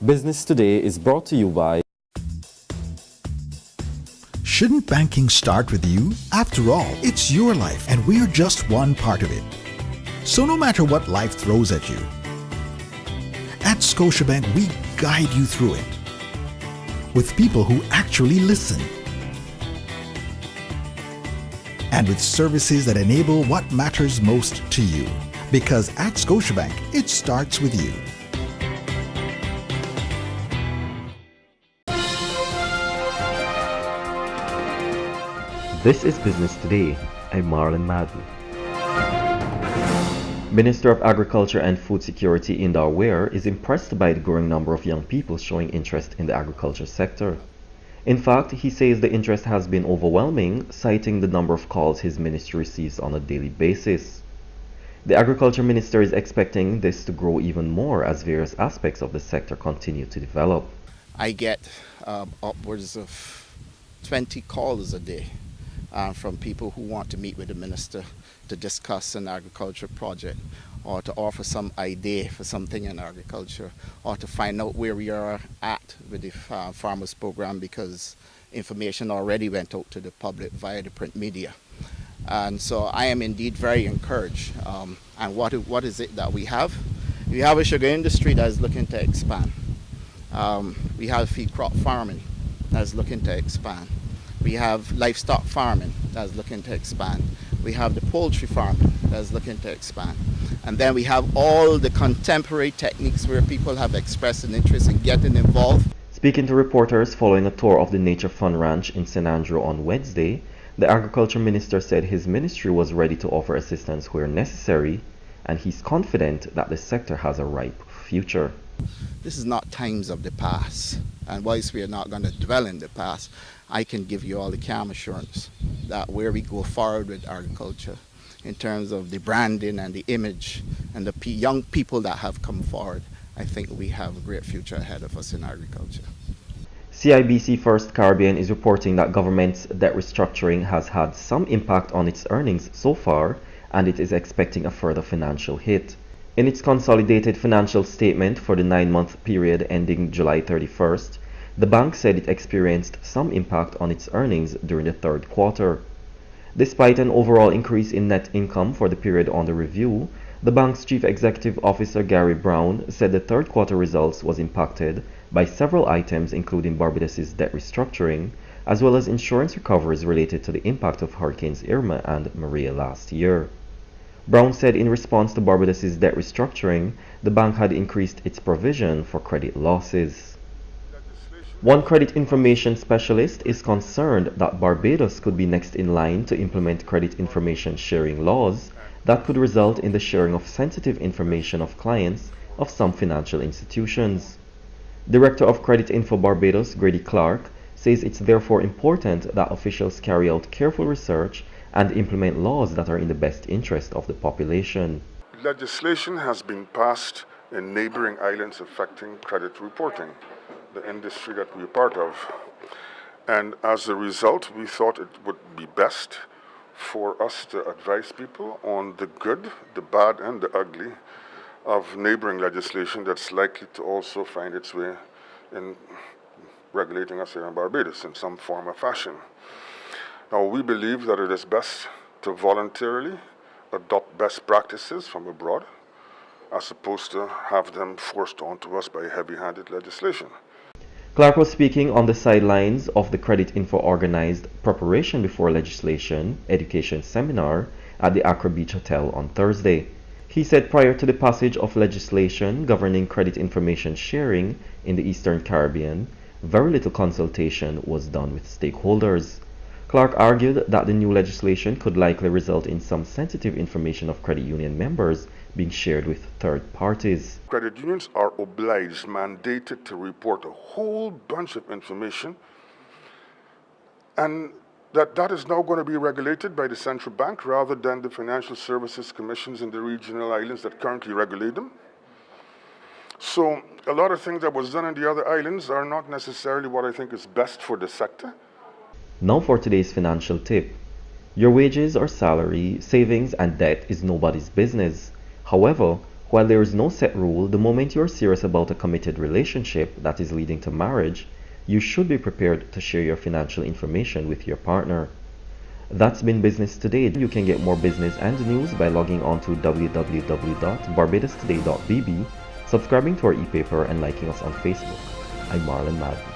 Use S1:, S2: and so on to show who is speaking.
S1: Business Today is brought to you by...
S2: Shouldn't banking start with you? After all, it's your life and we're just one part of it. So no matter what life throws at you, at Scotiabank we guide you through it with people who actually listen and with services that enable what matters most to you. Because at Scotiabank, it starts with you.
S1: This is Business Today. I'm Marlon Madden. Minister of Agriculture and Food Security Indar Ware is impressed by the growing number of young people showing interest in the agriculture sector. In fact, he says the interest has been overwhelming, citing the number of calls his ministry receives on a daily basis. The Agriculture Minister is expecting this to grow even more as various aspects of the sector continue to develop.
S3: I get upwards of 20 calls a day from people who want to meet with the minister to discuss an agriculture project or to offer some idea for something in agriculture or to find out where we are at with the farmers program, because information already went out to the public via the print media. And so I am indeed very encouraged. And what is it that we have? We have a sugar industry that is looking to expand. We have feed crop farming that is looking to expand. We have livestock farming that is looking to expand. We have the poultry farming that is looking to expand. And then we have all the contemporary techniques where people have expressed an interest in getting involved.
S1: Speaking to reporters following a tour of the Nature Fun Ranch in St. Andrew on Wednesday, the Agriculture Minister said his ministry was ready to offer assistance where necessary, and he's confident that the sector has a ripe future.
S3: This is not times of the past, and whilst we are not going to dwell in the past, I can give you all the calm assurance that where we go forward with agriculture in terms of the branding and the image and the young people that have come forward, I think we have a great future ahead of us in agriculture.
S1: CIBC First Caribbean is reporting that government's debt restructuring has had some impact on its earnings so far, and it is expecting a further financial hit. In its consolidated financial statement for the 9-month period ending July 31st, the bank said it experienced some impact on its earnings during the third quarter. Despite an overall increase in net income for the period under review, the bank's Chief Executive Officer Gary Brown said the third quarter results was impacted by several items including Barbados' debt restructuring, as well as insurance recoveries related to the impact of Hurricanes Irma and Maria last year. Brown said in response to Barbados' debt restructuring, the bank had increased its provision for credit losses. One credit information specialist is concerned that Barbados could be next in line to implement credit information sharing laws that could result in the sharing of sensitive information of clients of some financial institutions. Director of Credit Info Barbados, Grady Clark, says it's therefore important that officials carry out careful research and implement laws that are in the best interest of the population.
S4: Legislation has been passed in neighboring islands affecting credit reporting, the industry that we're part of. And as a result, we thought it would be best for us to advise people on the good, the bad, and the ugly of neighboring legislation that's likely to also find its way in regulating us here in Barbados in some form or fashion. Now, we believe that it is best to voluntarily adopt best practices from abroad as opposed to have them forced onto us by heavy-handed legislation.
S1: Clark was speaking on the sidelines of the Credit Info organized Preparation Before Legislation education seminar at the Accra Beach Hotel on Thursday. He said prior to the passage of legislation governing credit information sharing in the Eastern Caribbean, very little consultation was done with stakeholders. Clark argued that the new legislation could likely result in some sensitive information of credit union members being shared with third parties.
S4: Credit unions are obliged, mandated to report a whole bunch of information, and that is now going to be regulated by the central bank rather than the financial services commissions in the regional islands that currently regulate them. So a lot of things that was done in the other islands are not necessarily what I think is best for the sector.
S1: Now for today's financial tip. Your wages or salary, savings and debt is nobody's business. However, While there is no set rule, the moment you are serious about a committed relationship that is leading to marriage, you should be prepared to share your financial information with your partner. That's been Business Today. You can get more business and news by logging on to www.barbadostoday.bb, subscribing to our e-paper, and liking us on Facebook. I'm Marlon Madden.